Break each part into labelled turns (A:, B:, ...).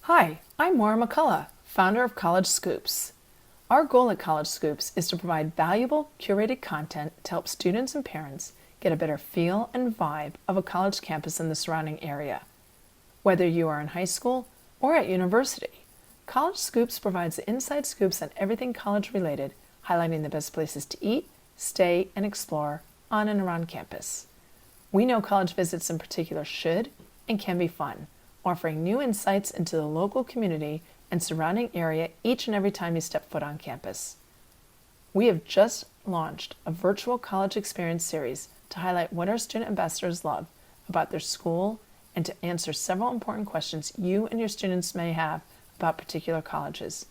A: Hi, I'm Maura McCullough, founder of College Scoops. Our goal at College Scoops is to provide valuable, curated content to help students and parents get a better feel and vibe of a college campus in the surrounding area. Whether you are in high school or at university, College Scoops provides the inside scoops on everything college related, highlighting the best places to eat, stay, and explore on and around campus. We know college visits in particular should and can be fun, offering new insights into the local community and surrounding area each and every time you step foot on campus. We have just launched a virtual college experience series to highlight what our student ambassadors love about their school and to answer several important questions you and your students may have about particular colleges.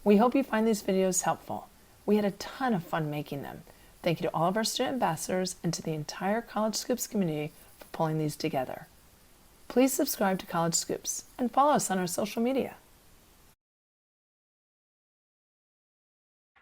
A: We hope you find these videos helpful. We had a ton of fun making them. Thank you to all of our student ambassadors and to the entire College Scoops community for pulling these together. Please subscribe to College Scoops and follow us on our social media.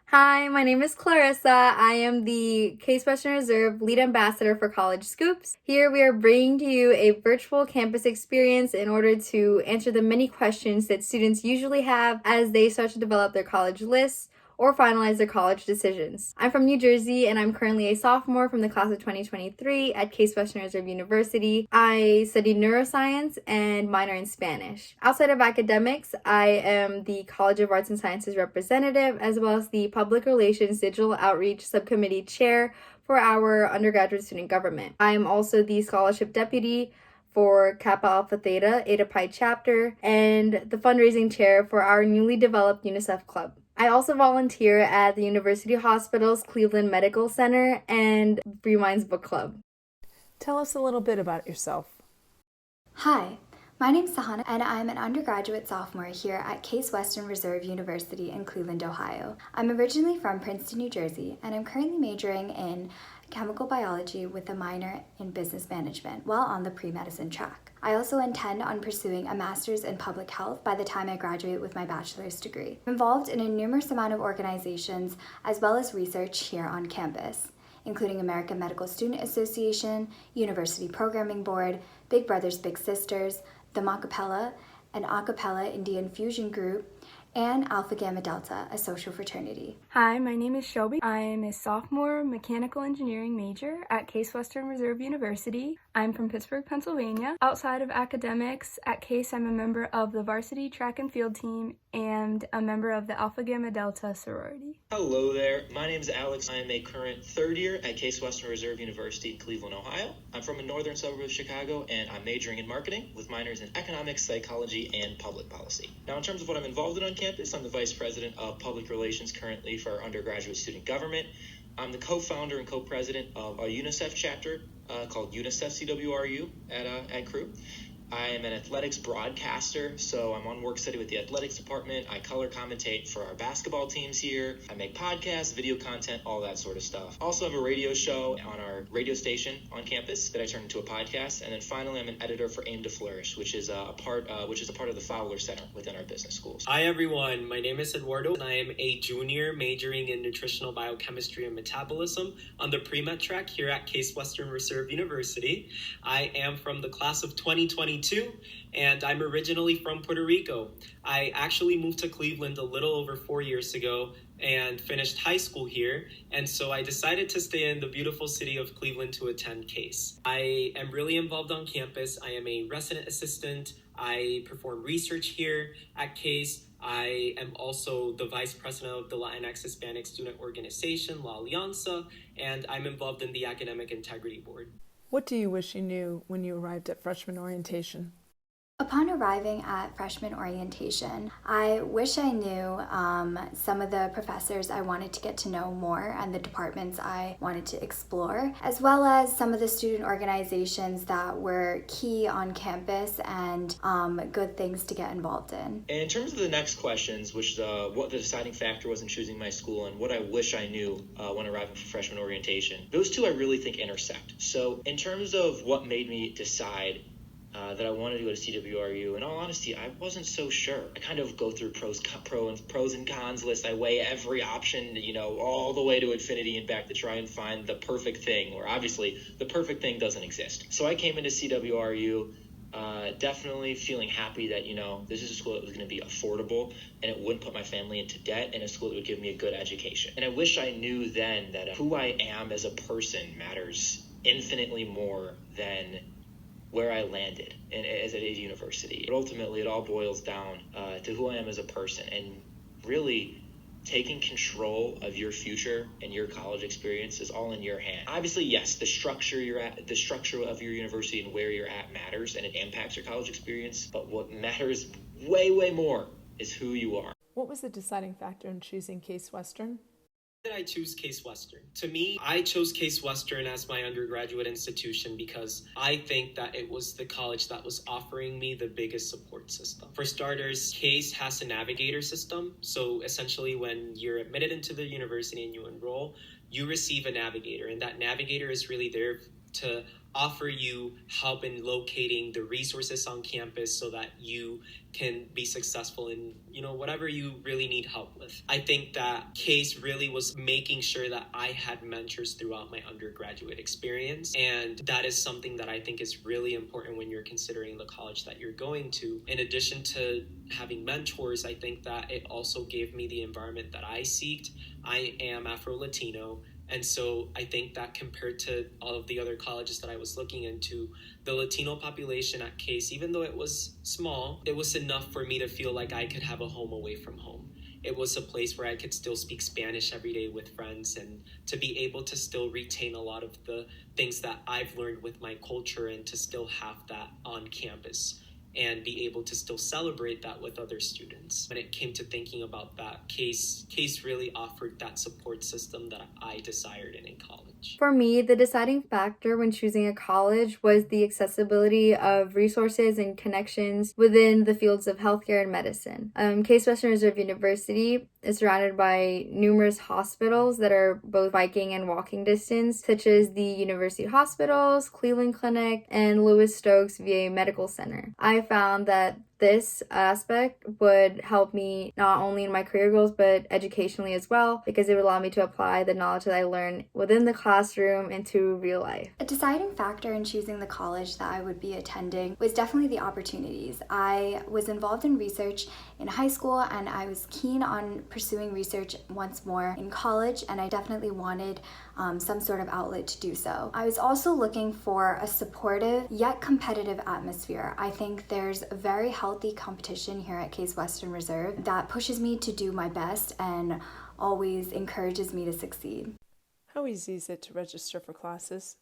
B: Hi, my name is Clarissa. I am the Case Western Reserve Lead Ambassador for College Scoops. Here we are bringing to you a virtual campus experience in order to answer the many questions that students usually have as they start to develop their college lists or finalize their college decisions. I'm from New Jersey and I'm currently a sophomore from the class of 2023 at Case Western Reserve University. I study neuroscience and minor in Spanish. Outside of academics, I am the College of Arts and Sciences representative as well as the Public Relations Digital Outreach Subcommittee Chair for our undergraduate student government. I am also the Scholarship Deputy for Kappa Alpha Theta Eta Pi chapter and the fundraising chair for our newly developed UNICEF club. I also volunteer at the University Hospital's Cleveland Medical Center and Free Minds Book Club.
A: Tell us a little bit about yourself.
C: Hi, my name's Sahana and I'm an undergraduate sophomore here at Case Western Reserve University in Cleveland, Ohio. I'm originally from Princeton, New Jersey, and I'm currently majoring in chemical biology with a minor in business management while on the pre-medicine track. I also intend on pursuing a master's in public health by the time I graduate with my bachelor's degree. I'm involved in a numerous amount of organizations as well as research here on campus, including American Medical Student Association, University Programming Board, Big Brothers Big Sisters, the Macapella, an a cappella Indian fusion group, and Alpha Gamma Delta, a social fraternity.
D: Hi, my name is Shelby. I am a sophomore mechanical engineering major at Case Western Reserve University. I'm from Pittsburgh, Pennsylvania. Outside of academics, at Case I'm a member of the varsity track and field team and a member of the Alpha Gamma Delta sorority.
E: Hello there, my name is Alex. I am a current third year at Case Western Reserve University in Cleveland, Ohio. I'm from a northern suburb of Chicago and I'm majoring in marketing with minors in economics, psychology, and public policy. Now in terms of what I'm involved in on campus, I'm the vice president of public relations currently for our undergraduate student government. I'm the co-founder and co-president of a UNICEF chapter called UNICEF CWRU at Crew. I am an athletics broadcaster, so I'm on work study with the athletics department. I color commentate for our basketball teams here. I make podcasts, video content, all that sort of stuff. Also have a radio show on our radio station on campus that I turned into a podcast. And then finally, I'm an editor for Aim to Flourish, which is a part of the Fowler Center within our business schools.
F: Hi everyone, my name is Eduardo and I am a junior majoring in nutritional biochemistry and metabolism on the pre-med track here at Case Western Reserve University. I am from the class of 2022 and I'm originally from Puerto Rico. I actually moved to Cleveland a little over 4 years ago and finished high school here, and so I decided to stay in the beautiful city of Cleveland to attend Case. I am really involved on campus. I am a resident assistant. I perform research here at Case. I am also the vice president of the Latinx Hispanic Student Organization, La Alianza, and I'm involved in the Academic Integrity Board.
A: What do you wish you knew when you arrived at freshman orientation?
C: Upon arriving at freshman orientation, I wish I knew some of the professors I wanted to get to know more and the departments I wanted to explore, as well as some of the student organizations that were key on campus and good things to get involved in.
E: And in terms of the next questions, which what the deciding factor was in choosing my school and what I wish I knew when arriving for freshman orientation, those two I really think intersect. So in terms of what made me decide that I wanted to go to CWRU. In all honesty, I wasn't so sure. I kind of go through pros and cons list. I weigh every option, all the way to infinity and back to try and find the perfect thing, where obviously the perfect thing doesn't exist. So I came into CWRU Definitely feeling happy that, this is a school that was going to be affordable and it wouldn't put my family into debt, and a school that would give me a good education. And I wish I knew then that who I am as a person matters infinitely more than where I landed as at a university. But ultimately, it all boils down to who I am as a person, and really taking control of your future and your college experience is all in your hand. Obviously, yes, the structure of your university and where you're at matters, and it impacts your college experience. But what matters way, way more is who you are.
A: What was the deciding factor in choosing Case Western?
F: Did I choose Case Western? To me, I chose Case Western as my undergraduate institution because I think that it was the college that was offering me the biggest support system. For starters, Case has a navigator system. So essentially, when you're admitted into the university and you enroll, you receive a navigator, and that navigator is really there to offer you help in locating the resources on campus so that you can be successful in, whatever you really need help with. I think that Case really was making sure that I had mentors throughout my undergraduate experience. And that is something that I think is really important when you're considering the college that you're going to. In addition to having mentors, I think that it also gave me the environment that I seeked. I am Afro-Latino. And so I think that compared to all of the other colleges that I was looking into, the Latino population at Case, even though it was small, it was enough for me to feel like I could have a home away from home. It was a place where I could still speak Spanish every day with friends, and to be able to still retain a lot of the things that I've learned with my culture and to still have that on campus and be able to still celebrate that with other students. When it came to thinking about that, Case really offered that support system that I desired in college.
B: For me, the deciding factor when choosing a college was the accessibility of resources and connections within the fields of healthcare and medicine. Case Western Reserve University is surrounded by numerous hospitals that are both biking and walking distance, such as the University Hospitals, Cleveland Clinic, and Louis Stokes VA Medical Center. I found that this aspect would help me not only in my career goals but educationally as well, because it would allow me to apply the knowledge that I learned within the classroom into real life.
C: A deciding factor in choosing the college that I would be attending was definitely the opportunities. I was involved in research in high school, and I was keen on pursuing research once more in college, and I definitely wanted some sort of outlet to do so. I was also looking for a supportive yet competitive atmosphere. I think there's a very healthy competition here at Case Western Reserve that pushes me to do my best and always encourages me to succeed.
A: How easy is it to register for classes?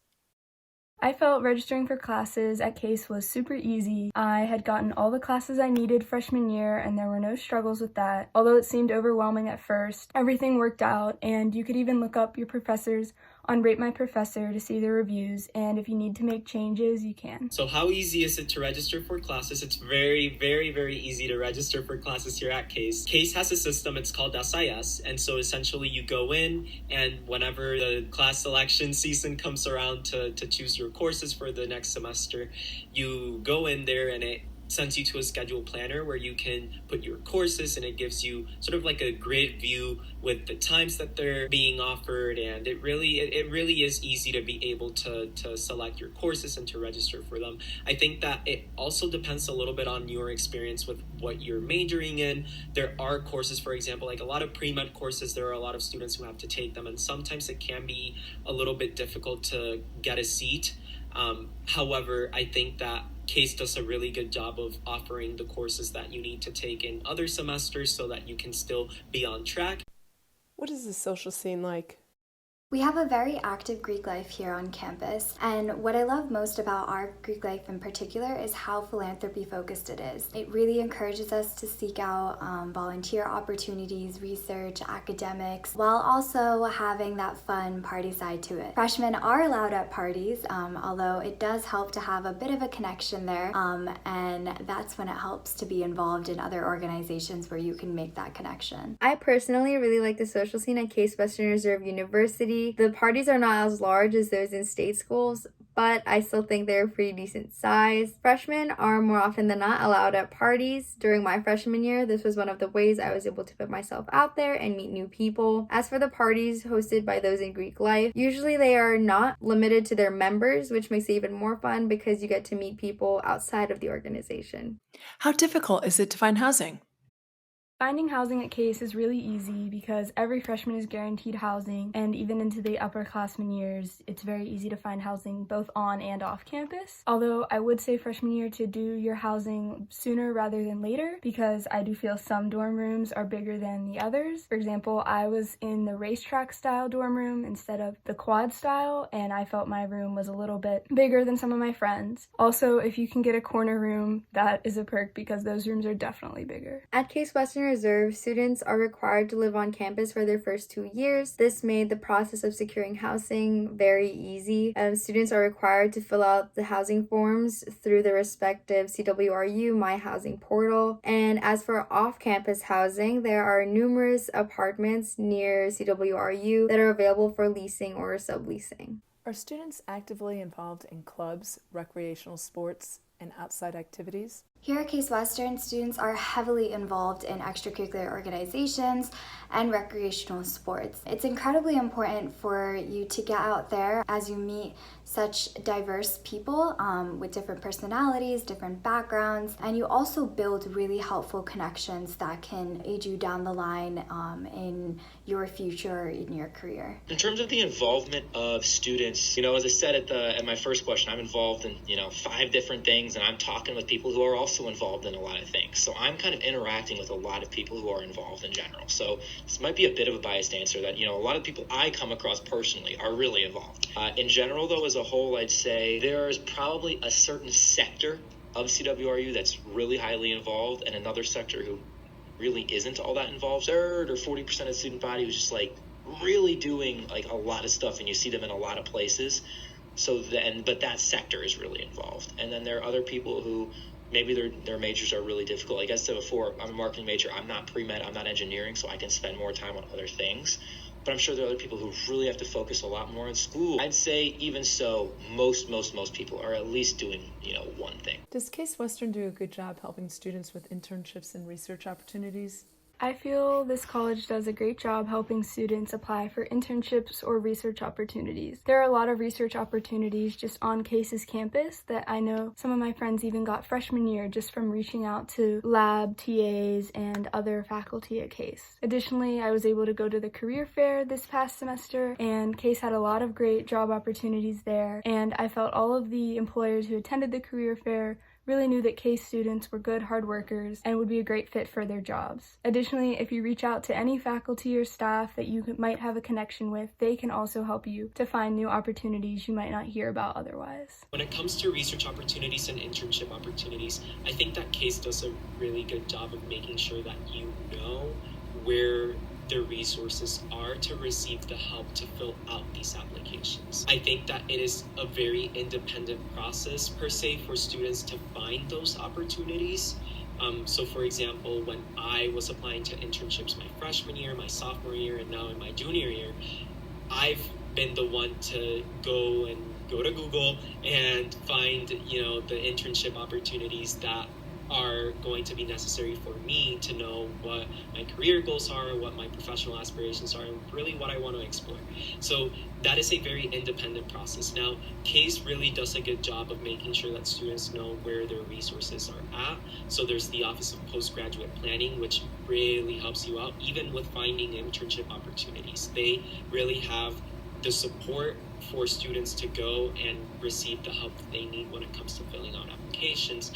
D: I felt registering for classes at Case was super easy. I had gotten all the classes I needed freshman year, and there were no struggles with that. Although it seemed overwhelming at first, everything worked out, and you could even look up your professors on Rate My Professor to see their reviews, and if you need to make changes, you can.
F: So how easy is it to register for classes? It's very, very, very easy to register for classes here at Case. Case has a system, it's called SIS, and so essentially you go in, and whenever the class selection season comes around to choose your courses for the next semester, you go in there and it sends you to a schedule planner where you can put your courses, and it gives you sort of like a grid view with the times that they're being offered, and it really is easy to be able to select your courses and to register for them. I think that it also depends a little bit on your experience with what you're majoring in. There are courses, for example, like a lot of pre-med courses, there are a lot of students who have to take them, and sometimes it can be a little bit difficult to get a seat. However, I think that Case does a really good job of offering the courses that you need to take in other semesters so that you can still be on track.
A: What is the social scene like?
C: We have a very active Greek life here on campus, and what I love most about our Greek life in particular is how philanthropy focused it is. It really encourages us to seek out volunteer opportunities, research, academics, while also having that fun party side to it. Freshmen are allowed at parties, although it does help to have a bit of a connection there, and that's when it helps to be involved in other organizations where you can make that connection.
B: I personally really like the social scene at Case Western Reserve University. The parties are not as large as those in state schools, but I still think they're pretty decent size. Freshmen are more often than not allowed at parties. During my freshman year, this was one of the ways I was able to put myself out there and meet new people. As for the parties hosted by those in Greek life, usually they are not limited to their members, which makes it even more fun because you get to meet people outside of the organization.
A: How difficult is it to find housing?
D: Finding housing at Case is really easy because every freshman is guaranteed housing, and even into the upperclassmen years, it's very easy to find housing both on and off campus. Although I would say freshman year to do your housing sooner rather than later, because I do feel some dorm rooms are bigger than the others. For example, I was in the racetrack style dorm room instead of the quad style, and I felt my room was a little bit bigger than some of my friends. Also, if you can get a corner room, that is a perk because those rooms are definitely bigger.
B: At Case Western Reserve, students are required to live on campus for their first 2 years. This made the process of securing housing very easy. Students are required to fill out the housing forms through the respective CWRU My Housing portal. And as for off-campus housing, there are numerous apartments near CWRU that are available for leasing or subleasing.
A: Are students actively involved in clubs, recreational sports, and outside activities?
C: Here at Case Western, students are heavily involved in extracurricular organizations and recreational sports. It's incredibly important for you to get out there as you meet such diverse people with different personalities, different backgrounds, and you also build really helpful connections that can aid you down the line in your future, in your career.
E: In terms of the involvement of students, as I said at my first question, I'm involved in, 5 different things, and I'm talking with people who are also involved in a lot of things. So I'm kind of interacting with a lot of people who are involved in general. So this might be a bit of a biased answer that, a lot of people I come across personally are really involved. In general, though, as a whole, I'd say there is probably a certain sector of CWRU that's really highly involved and another sector who really isn't all that involved. 30 or 40% of the student body was just really doing a lot of stuff, and you see them in a lot of places. But that sector is really involved. And then there are other people who maybe their majors are really difficult. Like I said before, I'm a marketing major. I'm not pre-med. I'm not engineering, so I can spend more time on other things. But I'm sure there are other people who really have to focus a lot more on school. I'd say even so, most people are at least doing, one thing.
A: Does Case Western do a good job helping students with internships and research opportunities?
D: I feel this college does a great job helping students apply for internships or research opportunities. There are a lot of research opportunities just on Case's campus that I know some of my friends even got freshman year just from reaching out to lab TAs and other faculty at Case. Additionally, I was able to go to the career fair this past semester, and Case had a lot of great job opportunities there, and I felt all of the employers who attended the career fair really knew that Case students were good hard workers and would be a great fit for their jobs. Additionally, if you reach out to any faculty or staff that you might have a connection with, they can also help you to find new opportunities you might not hear about otherwise.
F: When it comes to research opportunities and internship opportunities, I think that Case does a really good job of making sure that you know where the resources are to receive the help to fill out these applications. I think that it is a very independent process per se for students to find those opportunities. So for example, when I was applying to internships my freshman year, my sophomore year, and now in my junior year, I've been the one to go to Google and find, the internship opportunities that are going to be necessary for me to know what my career goals are, what my professional aspirations are, and really what I want to explore. So that is a very independent process. Now, Case really does a good job of making sure that students know where their resources are at. So there's the Office of Postgraduate Planning, which really helps you out, even with finding internship opportunities. They really have the support for students to go and receive the help that they need when it comes to filling out applications,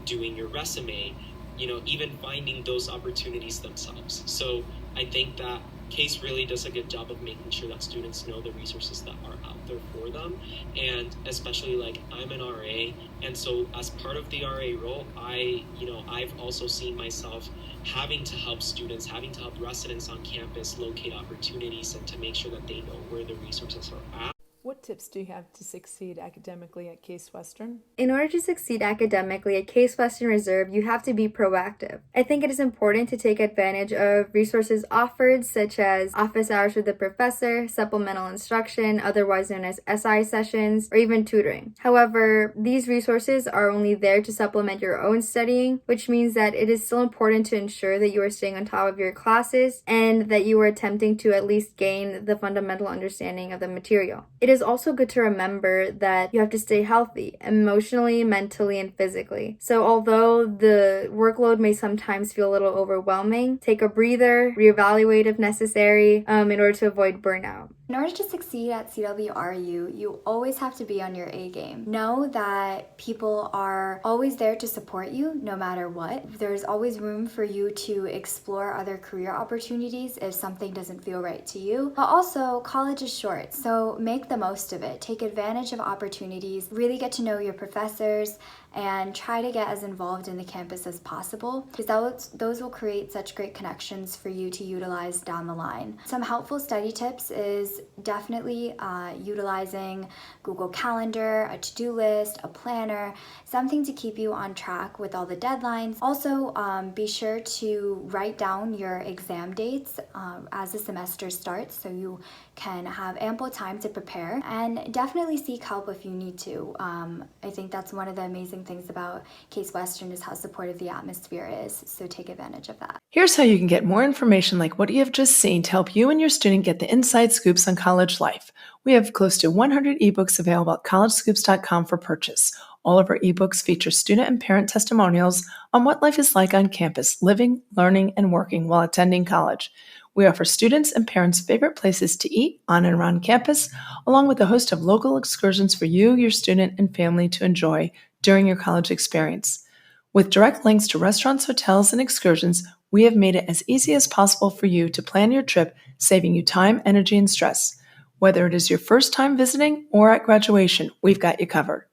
F: doing your resume, even finding those opportunities themselves. So I think that Case really does a good job of making sure that students know the resources that are out there for them. And especially I'm an RA, and so as part of the RA role, I've also seen myself having to help students, having to help residents on campus locate opportunities and to make sure that they know where the resources are at.
A: What tips do you have to succeed academically at Case Western?
B: In order to succeed academically at Case Western Reserve, you have to be proactive. I think it is important to take advantage of resources offered, such as office hours with the professor, supplemental instruction, otherwise known as SI sessions, or even tutoring. However, these resources are only there to supplement your own studying, which means that it is still important to ensure that you are staying on top of your classes and that you are attempting to at least gain the fundamental understanding of the material. It is also good to remember that you have to stay healthy, emotionally, mentally, and physically. So although the workload may sometimes feel a little overwhelming, take a breather, reevaluate if necessary, in order to avoid burnout.
C: In order to succeed at CWRU, you always have to be on your A game. Know that people are always there to support you no matter what. There's always room for you to explore other career opportunities if something doesn't feel right to you. But also, college is short, so make the most of it. Take advantage of opportunities, really get to know your professors, and try to get as involved in the campus as possible, because those will create such great connections for you to utilize down the line. Some helpful study tips is definitely utilizing Google Calendar, a to-do list, a planner, something to keep you on track with all the deadlines. Also, be sure to write down your exam dates as the semester starts so you can have ample time to prepare, and definitely seek help if you need to. I think that's one of the amazing things about Case Western is how supportive the atmosphere is, so take advantage of that.
A: Here's how you can get more information like what you have just seen to help you and your student get the inside scoops on college life. We have close to 100 ebooks available at collegescoops.com for purchase. All of our ebooks feature student and parent testimonials on what life is like on campus, living, learning, and working while attending college. We offer students and parents favorite places to eat on and around campus, along with a host of local excursions for you, your student, and family to enjoy during your college experience. With direct links to restaurants, hotels, and excursions, we have made it as easy as possible for you to plan your trip, saving you time, energy, and stress. Whether it is your first time visiting or at graduation, we've got you covered.